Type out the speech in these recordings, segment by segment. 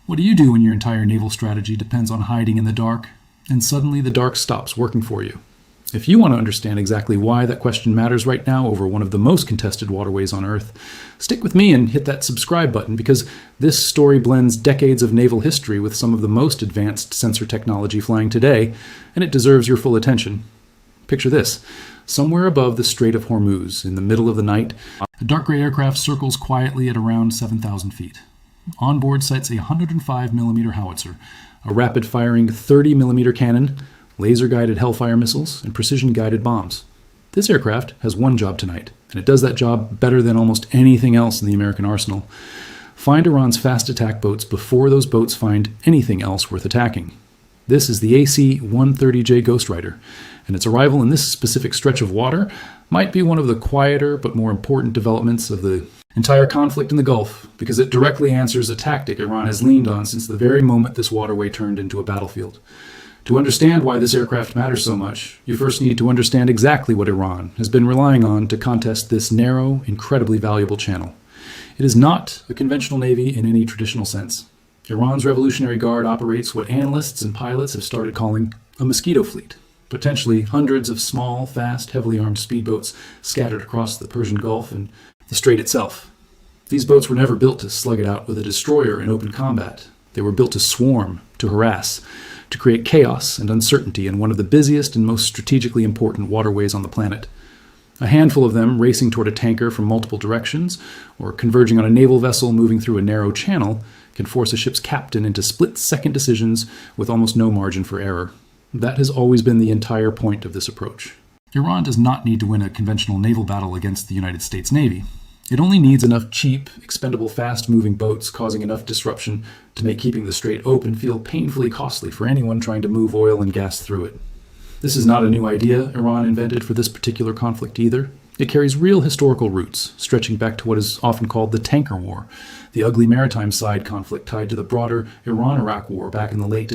What do you do when your entire naval strategy depends on hiding in the dark, and suddenly the dark stops working for you? If you want to understand exactly why that question matters right now over one of the most contested waterways on Earth, stick with me and hit that subscribe button, because this story blends decades of naval history with some of the most advanced sensor technology flying today, and it deserves your full attention. Picture this. Somewhere above the Strait of Hormuz, in the middle of the night, a dark gray aircraft circles quietly at around 7,000 feet. On board sights a 105mm howitzer, a rapid-firing 30mm cannon, laser-guided Hellfire missiles, and precision-guided bombs. This aircraft has one job tonight, and it does that job better than almost anything else in the American arsenal. Find Iran's fast attack boats before those boats find anything else worth attacking. This is the AC-130J Ghostrider, and its arrival in this specific stretch of water might be one of the quieter but more important developments of the entire conflict in the Gulf, because it directly answers a tactic Iran has leaned on since the very moment this waterway turned into a battlefield. To understand why this aircraft matters so much, you first need to understand exactly what Iran has been relying on to contest this narrow, incredibly valuable channel. It is not a conventional navy in any traditional sense. Iran's Revolutionary Guard operates what analysts and pilots have started calling a mosquito fleet, potentially hundreds of small, fast, heavily armed speedboats scattered across the Persian Gulf and the Strait itself. These boats were never built to slug it out with a destroyer in open combat. They were built to swarm, to harass, to create chaos and uncertainty in one of the busiest and most strategically important waterways on the planet. A handful of them racing toward a tanker from multiple directions, or converging on a naval vessel moving through a narrow channel, can force a ship's captain into split-second decisions with almost no margin for error. That has always been the entire point of this approach. Iran does not need to win a conventional naval battle against the United States Navy. It only needs enough cheap, expendable, fast-moving boats causing enough disruption to make keeping the strait open feel painfully costly for anyone trying to move oil and gas through it. This is not a new idea Iran invented for this particular conflict either. It carries real historical roots, stretching back to what is often called the Tanker War, the ugly maritime side conflict tied to the broader Iran-Iraq War back in the late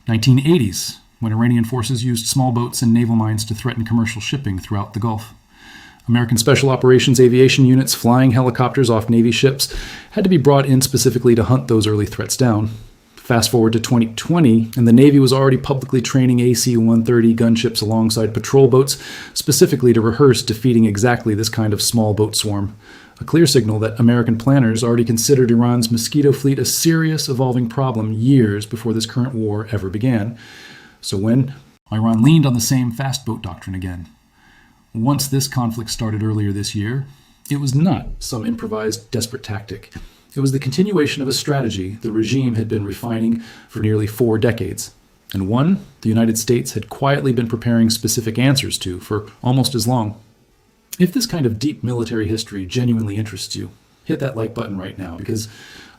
1980s, when Iranian forces used small boats and naval mines to threaten commercial shipping throughout the Gulf. American Special Operations aviation units flying helicopters off Navy ships had to be brought in specifically to hunt those early threats down. Fast forward to 2020, and the Navy was already publicly training AC-130 gunships alongside patrol boats, specifically to rehearse defeating exactly this kind of small boat swarm. A clear signal that American planners already considered Iran's mosquito fleet a serious, evolving problem years before this current war ever began. So when Iran leaned on the same fast boat doctrine again. Once this conflict started earlier this year, it was not some improvised, desperate tactic. It was the continuation of a strategy the regime had been refining for nearly 4 decades, and one the United States had quietly been preparing specific answers to for almost as long. If this kind of deep military history genuinely interests you, hit that like button right now, because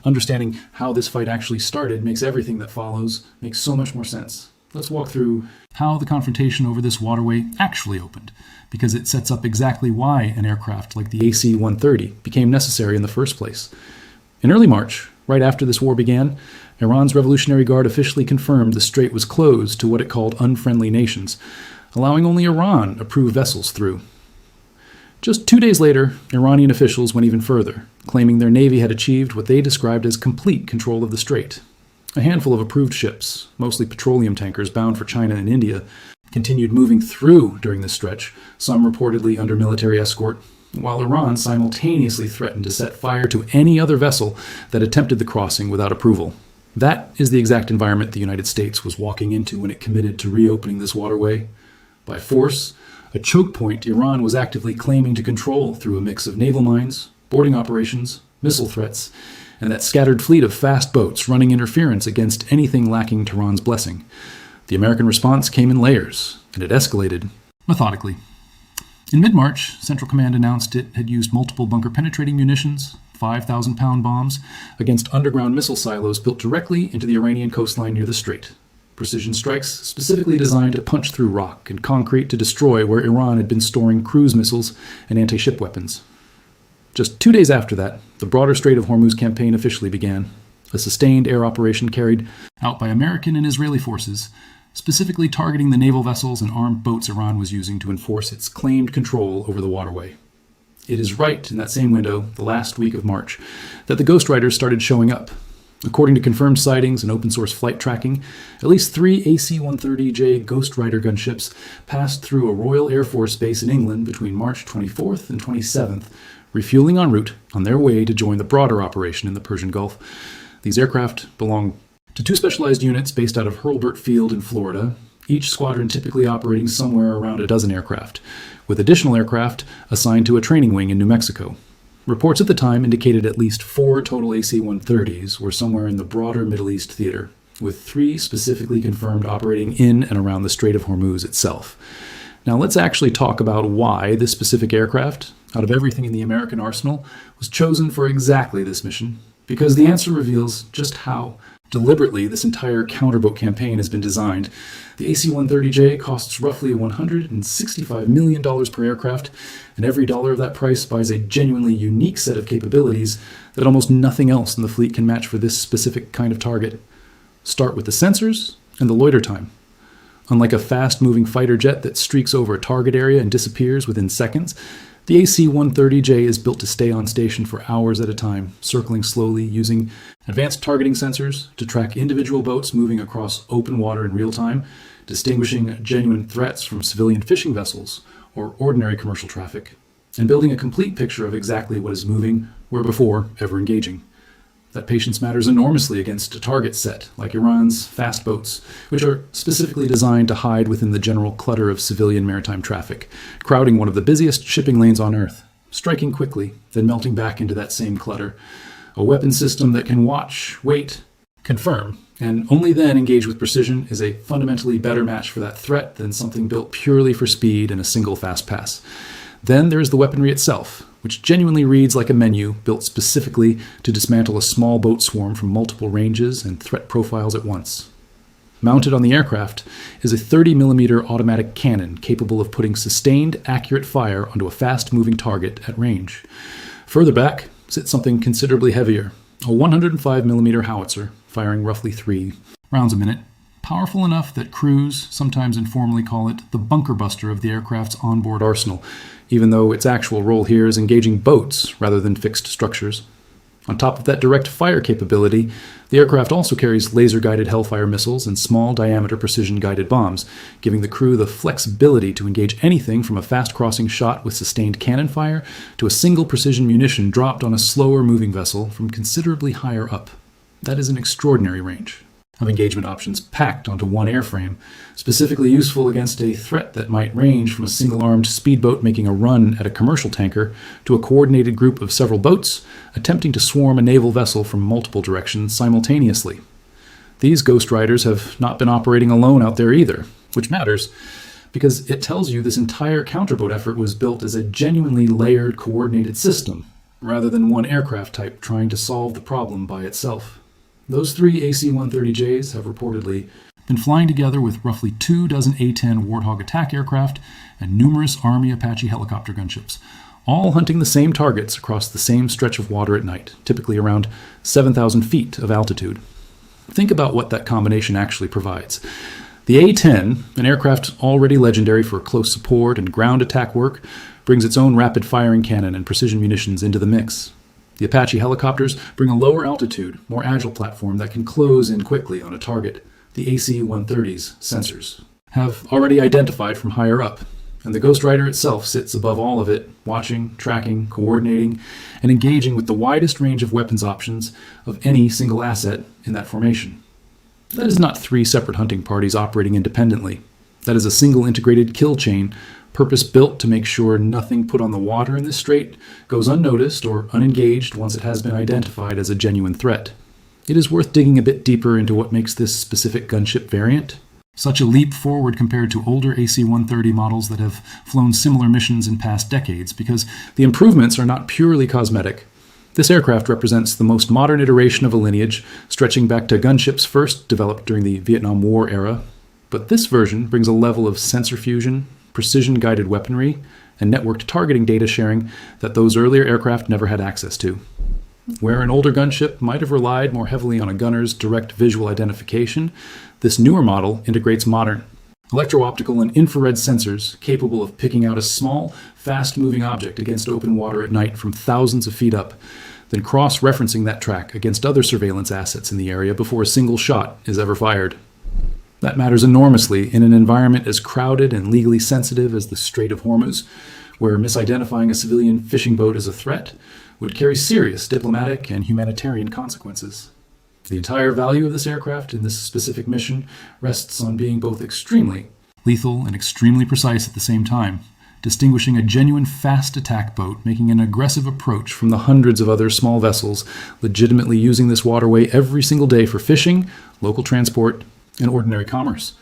understanding how this fight actually started makes everything that follows make so much more sense. Let's walk through how the confrontation over this waterway actually opened, because it sets up exactly why an aircraft like the AC-130 became necessary in the first place. In early March, right after this war began, Iran's Revolutionary Guard officially confirmed the strait was closed to what it called unfriendly nations, allowing only Iran-approved vessels through. Just 2 days later, Iranian officials went even further, claiming their navy had achieved what they described as complete control of the strait. A handful of approved ships, mostly petroleum tankers bound for China and India, continued moving through during this stretch, some reportedly under military escort, while Iran simultaneously threatened to set fire to any other vessel that attempted the crossing without approval. That is the exact environment the United States was walking into when it committed to reopening this waterway. By force, a choke point Iran was actively claiming to control through a mix of naval mines, boarding operations, missile threats, and that scattered fleet of fast boats running interference against anything lacking Tehran's blessing. The American response came in layers, and it escalated methodically. In mid-March, Central Command announced it had used multiple bunker-penetrating munitions, 5,000-pound bombs, against underground missile silos built directly into the Iranian coastline near the strait. Precision strikes specifically designed to punch through rock and concrete to destroy where Iran had been storing cruise missiles and anti-ship weapons. Just 2 days after that, the broader Strait of Hormuz campaign officially began, a sustained air operation carried out by American and Israeli forces, specifically targeting the naval vessels and armed boats Iran was using to enforce its claimed control over the waterway. It is right in that same window, the last week of March, that the Ghostriders started showing up. According to confirmed sightings and open-source flight tracking, at least 3 AC-130J Ghostrider gunships passed through a Royal Air Force base in England between March 24th and 27th, refueling en route on their way to join the broader operation in the Persian Gulf. These aircraft belong to 2 specialized units based out of Hurlburt Field in Florida, each squadron typically operating somewhere around a dozen aircraft, with additional aircraft assigned to a training wing in New Mexico. Reports at the time indicated at least 4 total AC-130s were somewhere in the broader Middle East theater, with 3 specifically confirmed operating in and around the Strait of Hormuz itself. Now let's actually talk about why this specific aircraft, out of everything in the American arsenal, was chosen for exactly this mission, because the answer reveals just how deliberately this entire counterboat campaign has been designed. The AC-130J costs roughly $165 million per aircraft, and every dollar of that price buys a genuinely unique set of capabilities that almost nothing else in the fleet can match for this specific kind of target. Start with the sensors and the loiter time. Unlike a fast-moving fighter jet that streaks over a target area and disappears within seconds, the AC-130J is built to stay on station for hours at a time, circling slowly using advanced targeting sensors to track individual boats moving across open water in real time, distinguishing genuine threats from civilian fishing vessels or ordinary commercial traffic, and building a complete picture of exactly what is moving where before ever engaging. That patience matters enormously against a target set like Iran's fast boats, which are specifically designed to hide within the general clutter of civilian maritime traffic, crowding one of the busiest shipping lanes on Earth, striking quickly, then melting back into that same clutter. A weapon system that can watch, wait, confirm, and only then engage with precision is a fundamentally better match for that threat than something built purely for speed and a single fast pass. Then there is the weaponry itself, which genuinely reads like a menu built specifically to dismantle a small boat swarm from multiple ranges and threat profiles at once. Mounted on the aircraft is a 30mm automatic cannon capable of putting sustained, accurate fire onto a fast-moving target at range. Further back sits something considerably heavier, a 105mm howitzer firing roughly 3 rounds a minute, powerful enough that crews sometimes informally call it the bunker buster of the aircraft's onboard arsenal, even though its actual role here is engaging boats rather than fixed structures. On top of that direct fire capability, the aircraft also carries laser-guided Hellfire missiles and small-diameter precision-guided bombs, giving the crew the flexibility to engage anything from a fast-crossing shot with sustained cannon fire to a single precision munition dropped on a slower-moving vessel from considerably higher up. That is an extraordinary range of engagement options packed onto one airframe, specifically useful against a threat that might range from a single-armed speedboat making a run at a commercial tanker to a coordinated group of several boats attempting to swarm a naval vessel from multiple directions simultaneously. These Ghostriders have not been operating alone out there either, which matters because it tells you this entire counterboat effort was built as a genuinely layered, coordinated system, rather than one aircraft type trying to solve the problem by itself. Those 3 AC-130Js have reportedly been flying together with roughly 2 dozen A-10 Warthog attack aircraft and numerous Army Apache helicopter gunships, all hunting the same targets across the same stretch of water at night, typically around 7,000 feet of altitude. Think about what that combination actually provides. The A-10, an aircraft already legendary for close support and ground attack work, brings its own rapid-firing cannon and precision munitions into the mix. The Apache helicopters bring a lower altitude, more agile platform that can close in quickly on a target. The AC-130's sensors have already identified from higher up, and the Ghostrider itself sits above all of it, watching, tracking, coordinating, and engaging with the widest range of weapons options of any single asset in that formation. That is not 3 separate hunting parties operating independently. That is a single integrated kill chain, purpose-built to make sure nothing put on the water in this strait goes unnoticed or unengaged once it has been identified as a genuine threat. It is worth digging a bit deeper into what makes this specific gunship variant such a leap forward compared to older AC-130 models that have flown similar missions in past decades, because the improvements are not purely cosmetic. This aircraft represents the most modern iteration of a lineage stretching back to gunships first developed during the Vietnam War era, but this version brings a level of sensor fusion, precision-guided weaponry, and networked targeting data sharing that those earlier aircraft never had access to. Where an older gunship might have relied more heavily on a gunner's direct visual identification, this newer model integrates modern electro-optical and infrared sensors capable of picking out a small, fast-moving object against open water at night from thousands of feet up. then cross-referencing that track against other surveillance assets in the area before a single shot is ever fired. That matters enormously in an environment as crowded and legally sensitive as the Strait of Hormuz, where misidentifying a civilian fishing boat as a threat would carry serious diplomatic and humanitarian consequences. The entire value of this aircraft in this specific mission rests on being both extremely lethal and extremely precise at the same time, distinguishing a genuine fast attack boat making an aggressive approach from the hundreds of other small vessels legitimately using this waterway every single day for fishing, local transport, and ordinary commerce.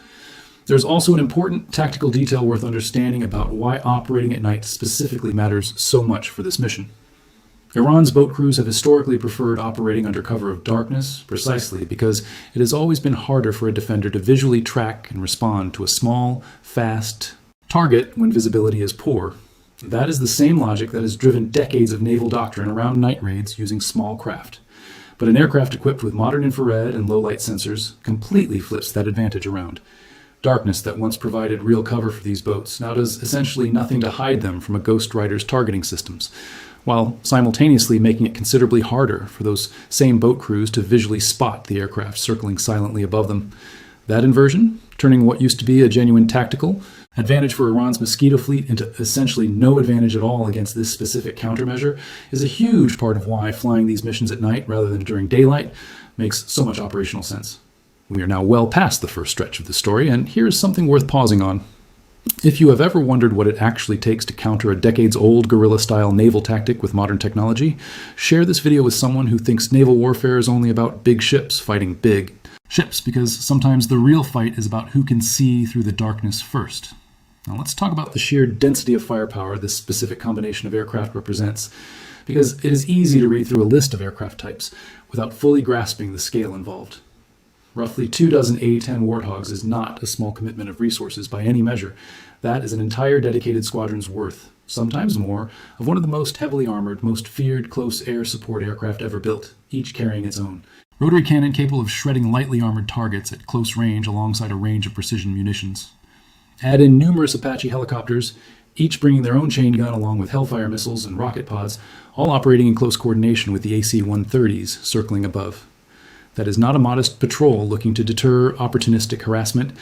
There's also an important tactical detail worth understanding about why operating at night specifically matters so much for this mission. Iran's boat crews have historically preferred operating under cover of darkness precisely because it has always been harder for a defender to visually track and respond to a small, fast target when visibility is poor. That is the same logic that has driven decades of naval doctrine around night raids using small craft. But an aircraft equipped with modern infrared and low-light sensors completely flips that advantage around. Darkness that once provided real cover for these boats now does essentially nothing to hide them from a Ghostrider's targeting systems, while simultaneously making it considerably harder for those same boat crews to visually spot the aircraft circling silently above them. That inversion, turning what used to be a genuine tactical advantage for Iran's mosquito fleet into essentially no advantage at all against this specific countermeasure, is a huge part of why flying these missions at night rather than during daylight makes so much operational sense. We are now well past the first stretch of the story, and here's something worth pausing on. If you have ever wondered what it actually takes to counter a decades-old guerrilla-style naval tactic with modern technology, share this video with someone who thinks naval warfare is only about big ships fighting big ships, because sometimes the real fight is about who can see through the darkness first. Now let's talk about the sheer density of firepower this specific combination of aircraft represents, because it is easy to read through a list of aircraft types without fully grasping the scale involved. Roughly 24 A-10 Warthogs is not a small commitment of resources by any measure. That is an entire dedicated squadron's worth, sometimes more, of one of the most heavily armored, most feared close air support aircraft ever built, each carrying its own rotary cannon capable of shredding lightly armored targets at close range alongside a range of precision munitions. Add in numerous Apache helicopters, each bringing their own chain gun along with Hellfire missiles and rocket pods, all operating in close coordination with the AC-130s circling above. That is not a modest patrol looking to deter opportunistic harassment.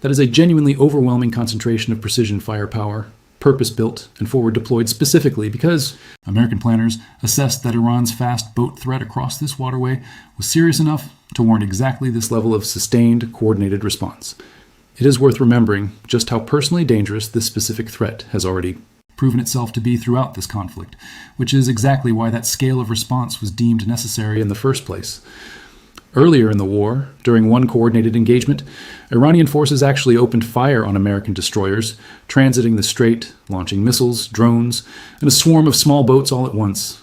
That is a genuinely overwhelming concentration of precision firepower, purpose-built and forward-deployed specifically because American planners assessed that Iran's fast boat threat across this waterway was serious enough to warrant exactly this level of sustained, coordinated response. It is worth remembering just how personally dangerous this specific threat has already proven itself to be throughout this conflict, which is exactly why that scale of response was deemed necessary in the first place. Earlier in the war, during one coordinated engagement, Iranian forces actually opened fire on American destroyers, transiting the strait, launching missiles, drones, and a swarm of small boats all at once.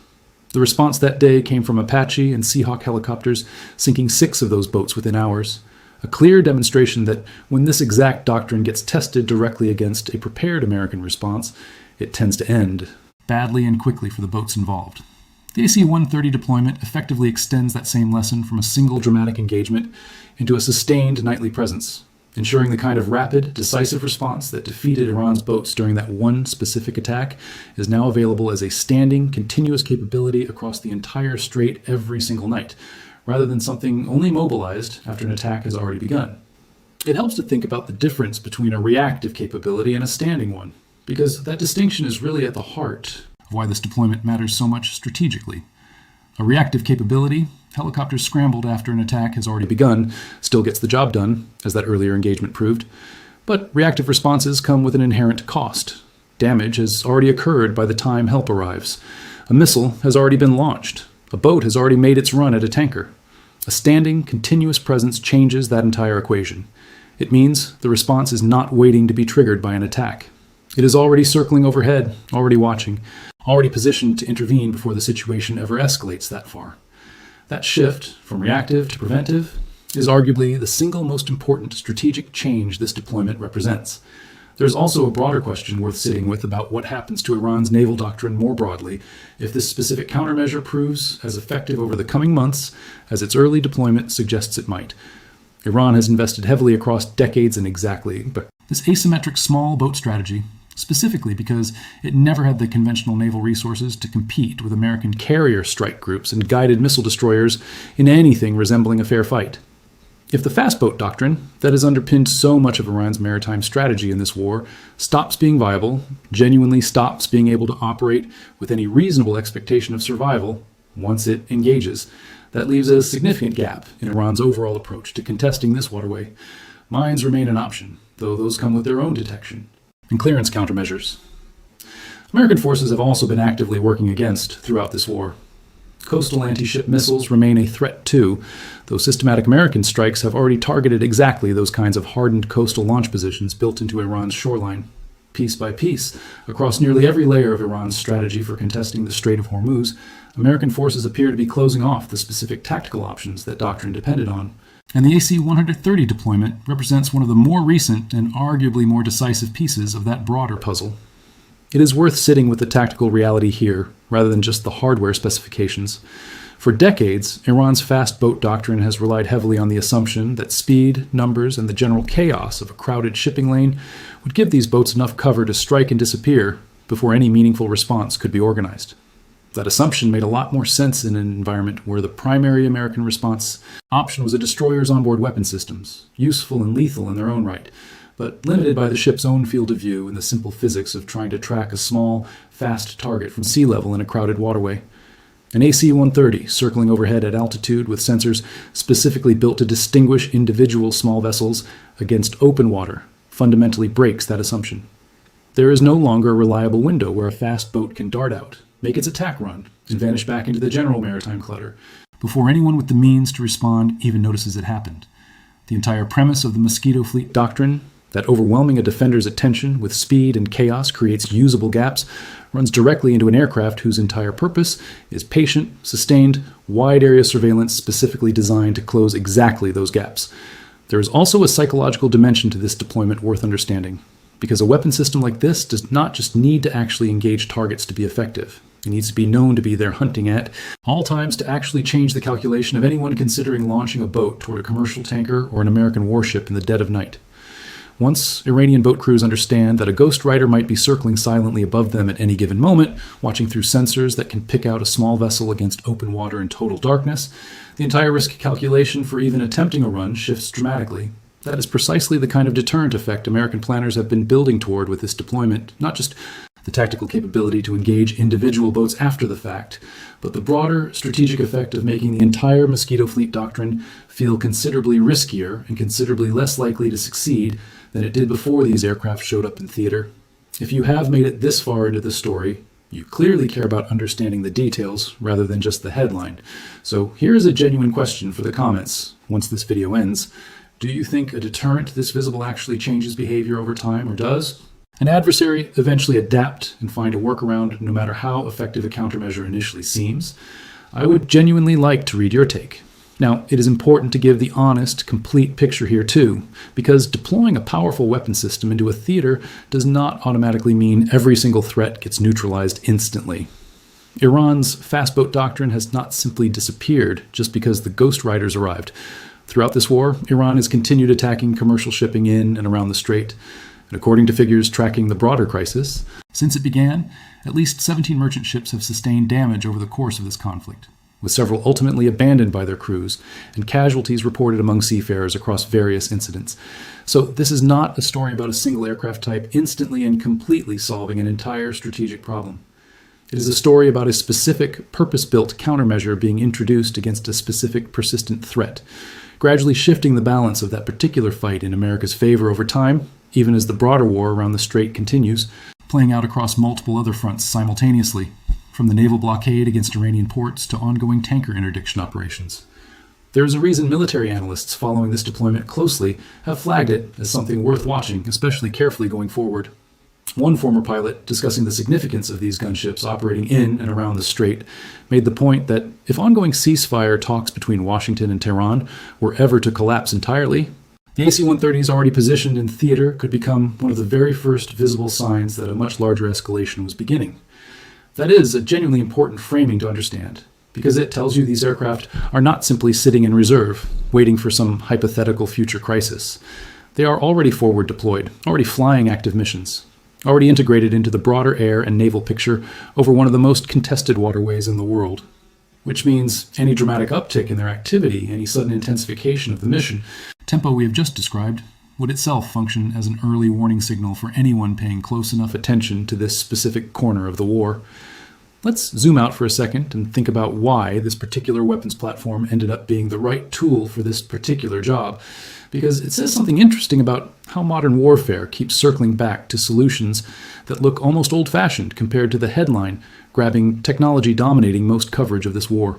The response that day came from Apache and Seahawk helicopters, sinking 6 of those boats within hours. A clear demonstration that when this exact doctrine gets tested directly against a prepared American response, it tends to end badly and quickly for the boats involved. The AC-130 deployment effectively extends that same lesson from a single dramatic engagement into a sustained nightly presence, ensuring the kind of rapid, decisive response that defeated Iran's boats during that one specific attack is now available as a standing, continuous capability across the entire strait every single night, rather than something only mobilized after an attack has already begun. It helps to think about the difference between a reactive capability and a standing one, because that distinction is really at the heart of why this deployment matters so much strategically. A reactive capability, helicopters scrambled after an attack has already begun, still gets the job done, as that earlier engagement proved. But reactive responses come with an inherent cost. Damage has already occurred by the time help arrives. A missile has already been launched. A boat has already made its run at a tanker. A standing, continuous presence changes that entire equation. It means the response is not waiting to be triggered by an attack. It is already circling overhead, already watching, already positioned to intervene before the situation ever escalates that far. That shift from reactive to preventive is arguably the single most important strategic change this deployment represents. There's also a broader question worth sitting with about what happens to Iran's naval doctrine more broadly if this specific countermeasure proves as effective over the coming months as its early deployment suggests it might. Iran has invested heavily across decades in exactly, but this asymmetric small boat strategy, specifically because it never had the conventional naval resources to compete with American carrier strike groups and guided missile destroyers in anything resembling a fair fight. If the fast boat doctrine, that has underpinned so much of Iran's maritime strategy in this war, stops being viable, genuinely stops being able to operate with any reasonable expectation of survival once it engages, that leaves a significant gap in Iran's overall approach to contesting this waterway. Mines remain an option, though those come with their own detection and clearance countermeasures. American forces have also been actively working against throughout this war. Coastal anti-ship missiles remain a threat too, though systematic American strikes have already targeted exactly those kinds of hardened coastal launch positions built into Iran's shoreline. Piece by piece, across nearly every layer of Iran's strategy for contesting the Strait of Hormuz, American forces appear to be closing off the specific tactical options that doctrine depended on. And the AC-130 deployment represents one of the more recent and arguably more decisive pieces of that broader puzzle. It is worth sitting with the tactical reality here, rather than just the hardware specifications. For decades, Iran's fast boat doctrine has relied heavily on the assumption that speed, numbers, and the general chaos of a crowded shipping lane would give these boats enough cover to strike and disappear before any meaningful response could be organized. That assumption made a lot more sense in an environment where the primary American response option was a destroyer's onboard weapon systems, useful and lethal in their own right, but limited by the ship's own field of view and the simple physics of trying to track a small, fast target from sea level in a crowded waterway. An AC-130 circling overhead at altitude with sensors specifically built to distinguish individual small vessels against open water fundamentally breaks that assumption. There is no longer a reliable window where a fast boat can dart out, make its attack run, and vanish back into the general maritime clutter before anyone with the means to respond even notices it happened. The entire premise of the Mosquito Fleet doctrine, that overwhelming a defender's attention with speed and chaos creates usable gaps, runs directly into an aircraft whose entire purpose is patient, sustained, wide-area surveillance specifically designed to close exactly those gaps. There is also a psychological dimension to this deployment worth understanding, because a weapon system like this does not just need to actually engage targets to be effective. It needs to be known to be there hunting at all times to actually change the calculation of anyone considering launching a boat toward a commercial tanker or an American warship in the dead of night. Once Iranian boat crews understand that a Ghostrider might be circling silently above them at any given moment, watching through sensors that can pick out a small vessel against open water in total darkness, the entire risk calculation for even attempting a run shifts dramatically. That is precisely the kind of deterrent effect American planners have been building toward with this deployment, not just the tactical capability to engage individual boats after the fact, but the broader strategic effect of making the entire Mosquito Fleet doctrine feel considerably riskier and considerably less likely to succeed than it did before these aircraft showed up in theater. If you have made it this far into the story, you clearly care about understanding the details rather than just the headline. So here is a genuine question for the comments once this video ends. Do you think a deterrent this visible actually changes behavior over time, or does an adversary eventually adapt and find a workaround no matter how effective a countermeasure initially seems? I would genuinely like to read your take. Now, it is important to give the honest, complete picture here too, because deploying a powerful weapon system into a theater does not automatically mean every single threat gets neutralized instantly. Iran's fast boat doctrine has not simply disappeared just because the Ghostriders arrived. Throughout this war, Iran has continued attacking commercial shipping in and around the strait. And according to figures tracking the broader crisis, since it began, at least 17 merchant ships have sustained damage over the course of this conflict, with several ultimately abandoned by their crews and casualties reported among seafarers across various incidents. So this is not a story about a single aircraft type instantly and completely solving an entire strategic problem. It is a story about a specific, purpose-built countermeasure being introduced against a specific, persistent threat, gradually shifting the balance of that particular fight in America's favor over time, even as the broader war around the strait continues, playing out across multiple other fronts simultaneously, from the naval blockade against Iranian ports to ongoing tanker interdiction operations. There is a reason military analysts following this deployment closely have flagged it as something worth watching, especially carefully going forward. One former pilot, discussing the significance of these gunships operating in and around the strait, made the point that if ongoing ceasefire talks between Washington and Tehran were ever to collapse entirely, the AC-130s already positioned in theater could become one of the very first visible signs that a much larger escalation was beginning. That is a genuinely important framing to understand, because it tells you these aircraft are not simply sitting in reserve, waiting for some hypothetical future crisis. They are already forward deployed, already flying active missions. already integrated into the broader air and naval picture over one of the most contested waterways in the world. Which means any dramatic uptick in their activity, any sudden intensification of the mission, tempo we have just described, would itself function as an early warning signal for anyone paying close enough attention to this specific corner of the war. Let's zoom out for a second and think about why this particular weapons platform ended up being the right tool for this particular job, because it says something interesting about how modern warfare keeps circling back to solutions that look almost old-fashioned compared to the headline grabbing technology dominating most coverage of this war.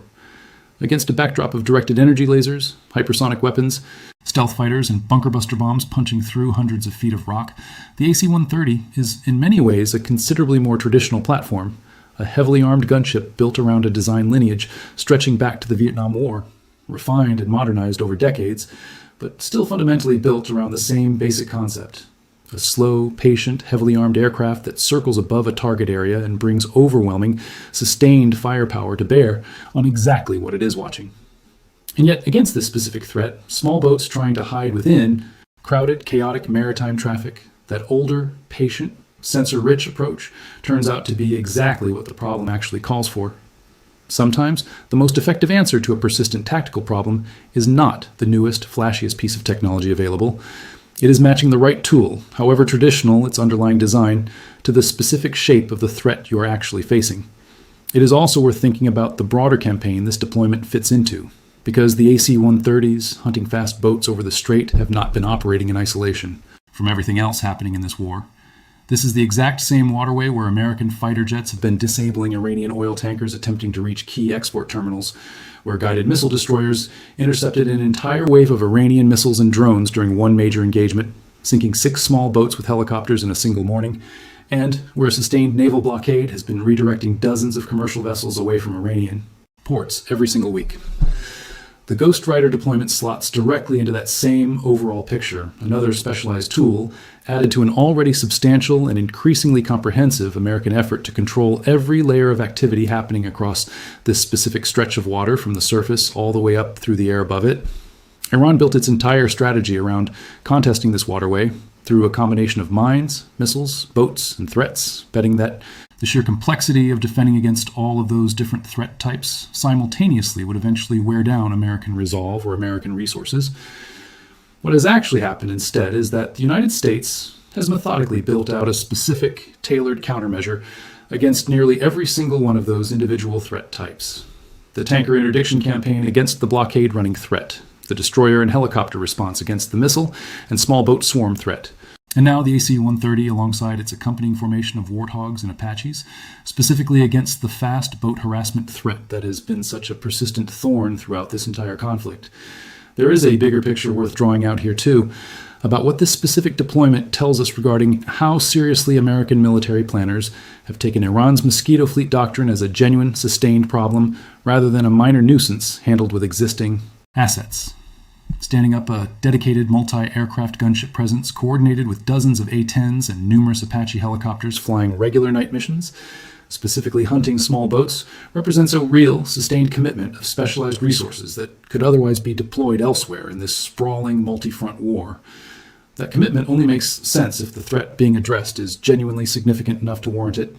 Against a backdrop of directed energy lasers, hypersonic weapons, stealth fighters, and bunker buster bombs punching through hundreds of feet of rock, the AC-130 is in many ways a considerably more traditional platform, a heavily armed gunship built around a design lineage stretching back to the Vietnam War, refined and modernized over decades, but still fundamentally built around the same basic concept. A slow, patient, heavily armed aircraft that circles above a target area and brings overwhelming, sustained firepower to bear on exactly what it is watching. And yet, against this specific threat, small boats trying to hide within crowded, chaotic maritime traffic, that older, patient, sensor-rich approach turns out to be exactly what the problem actually calls for. Sometimes, the most effective answer to a persistent tactical problem is not the newest, flashiest piece of technology available. It is matching the right tool, however traditional its underlying design, to the specific shape of the threat you are actually facing. It is also worth thinking about the broader campaign this deployment fits into, because the AC-130s hunting fast boats over the strait have not been operating in isolation from everything else happening in this war. This is the exact same waterway where American fighter jets have been disabling Iranian oil tankers attempting to reach key export terminals, where guided missile destroyers intercepted an entire wave of Iranian missiles and drones during one major engagement, sinking 6 small boats with helicopters in a single morning, and where a sustained naval blockade has been redirecting dozens of commercial vessels away from Iranian ports every single week. The Ghostrider deployment slots directly into that same overall picture, another specialized tool added to an already substantial and increasingly comprehensive American effort to control every layer of activity happening across this specific stretch of water from the surface all the way up through the air above it. Iran built its entire strategy around contesting this waterway through a combination of mines, missiles, boats, and threats, betting that the sheer complexity of defending against all of those different threat types simultaneously would eventually wear down American resolve or American resources. What has actually happened instead is that the United States has methodically built out a specific, tailored countermeasure against nearly every single one of those individual threat types. The tanker interdiction campaign against the blockade-running threat, the destroyer and helicopter response against the missile and small boat swarm threat, and now the AC-130 alongside its accompanying formation of warthogs and Apaches, specifically against the fast boat harassment threat that has been such a persistent thorn throughout this entire conflict. There is a bigger picture worth drawing out here too, about what this specific deployment tells us regarding how seriously American military planners have taken Iran's mosquito fleet doctrine as a genuine, sustained problem rather than a minor nuisance handled with existing assets. Standing up a dedicated multi-aircraft gunship presence coordinated with dozens of A-10s and numerous Apache helicopters flying regular night missions, specifically hunting small boats, represents a real, sustained commitment of specialized resources that could otherwise be deployed elsewhere in this sprawling multi-front war. That commitment only makes sense if the threat being addressed is genuinely significant enough to warrant it,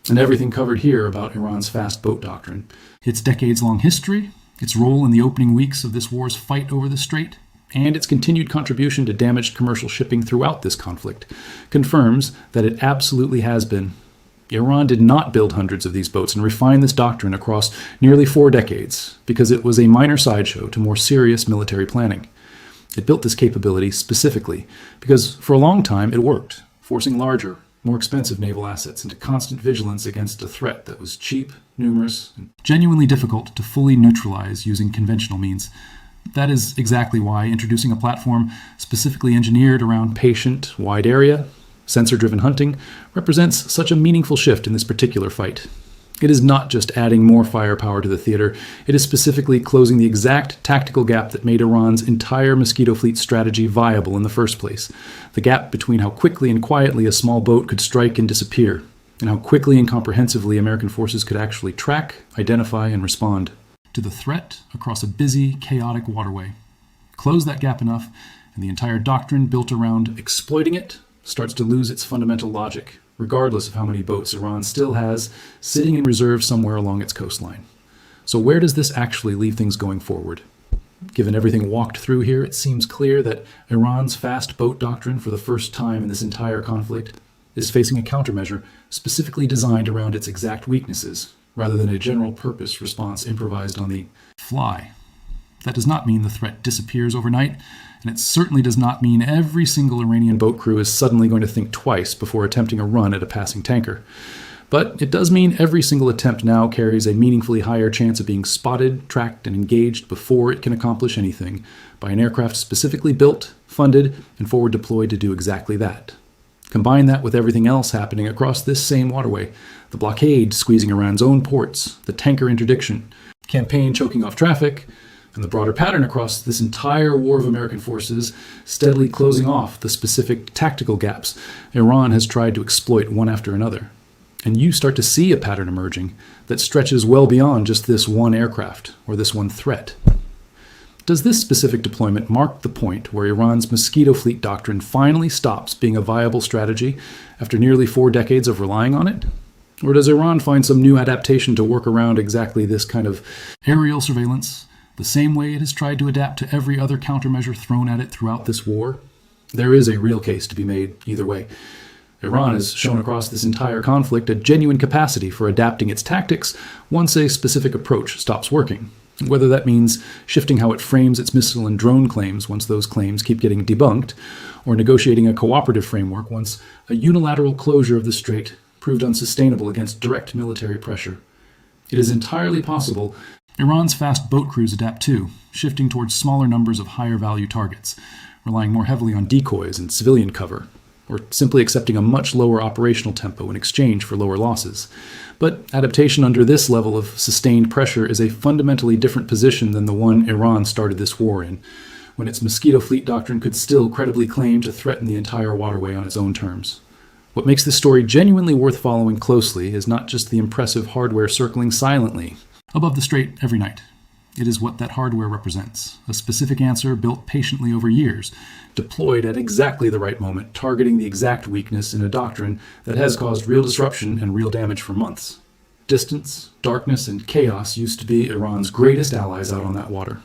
and everything covered here about Iran's fast boat doctrine, its decades-long history, its role in the opening weeks of this war's fight over the strait, and its continued contribution to damaged commercial shipping throughout this conflict, confirms that it absolutely has been. Iran did not build hundreds of these boats and refine this doctrine across nearly 4 decades because it was a minor sideshow to more serious military planning. It built this capability specifically because for a long time it worked, forcing larger, more expensive naval assets into constant vigilance against a threat that was cheap, numerous, and genuinely difficult to fully neutralize using conventional means. That is exactly why introducing a platform specifically engineered around patient, wide area, sensor-driven hunting represents such a meaningful shift in this particular fight. It is not just adding more firepower to the theater, it is specifically closing the exact tactical gap that made Iran's entire mosquito fleet strategy viable in the first place. The gap between how quickly and quietly a small boat could strike and disappear, and how quickly and comprehensively American forces could actually track, identify, and respond to the threat across a busy, chaotic waterway. Close that gap enough, and the entire doctrine built around exploiting it starts to lose its fundamental logic, regardless of how many boats Iran still has sitting in reserve somewhere along its coastline. So where does this actually leave things going forward? Given everything walked through here, it seems clear that Iran's fast boat doctrine, for the first time in this entire conflict, is facing a countermeasure specifically designed around its exact weaknesses, rather than a general-purpose response improvised on the fly. That does not mean the threat disappears overnight, and it certainly does not mean every single Iranian boat crew is suddenly going to think twice before attempting a run at a passing tanker. But it does mean every single attempt now carries a meaningfully higher chance of being spotted, tracked, and engaged before it can accomplish anything by an aircraft specifically built, funded, and forward deployed to do exactly that. Combine that with everything else happening across this same waterway, the blockade squeezing Iran's own ports, the tanker interdiction, campaign choking off traffic, and the broader pattern across this entire war of American forces steadily closing off the specific tactical gaps Iran has tried to exploit one after another. And you start to see a pattern emerging that stretches well beyond just this one aircraft or this one threat. Does this specific deployment mark the point where Iran's mosquito fleet doctrine finally stops being a viable strategy after nearly 4 decades of relying on it? Or does Iran find some new adaptation to work around exactly this kind of aerial surveillance, the same way it has tried to adapt to every other countermeasure thrown at it throughout this war? There is a real case to be made either way. Iran has shown across this entire conflict a genuine capacity for adapting its tactics once a specific approach stops working, whether that means shifting how it frames its missile and drone claims once those claims keep getting debunked, or negotiating a cooperative framework once a unilateral closure of the strait proved unsustainable against direct military pressure. It is entirely possible Iran's fast boat crews adapt too, shifting towards smaller numbers of higher value targets, relying more heavily on decoys and civilian cover, or simply accepting a much lower operational tempo in exchange for lower losses. But adaptation under this level of sustained pressure is a fundamentally different position than the one Iran started this war in, when its mosquito fleet doctrine could still credibly claim to threaten the entire waterway on its own terms. What makes this story genuinely worth following closely is not just the impressive hardware circling silently above the strait every night. It is what that hardware represents, a specific answer built patiently over years, deployed at exactly the right moment, targeting the exact weakness in a doctrine that has caused real disruption and real damage for months. Distance, darkness, and chaos used to be Iran's greatest allies out on that water.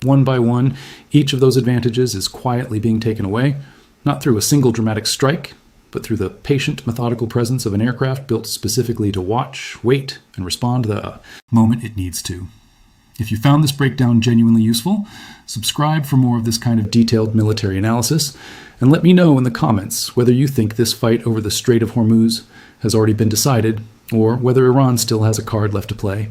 One by one, each of those advantages is quietly being taken away, not through a single dramatic strike, but through the patient, methodical presence of an aircraft built specifically to watch, wait, and respond the moment it needs to. If you found this breakdown genuinely useful, subscribe for more of this kind of detailed military analysis, and let me know in the comments whether you think this fight over the Strait of Hormuz has already been decided, or whether Iran still has a card left to play.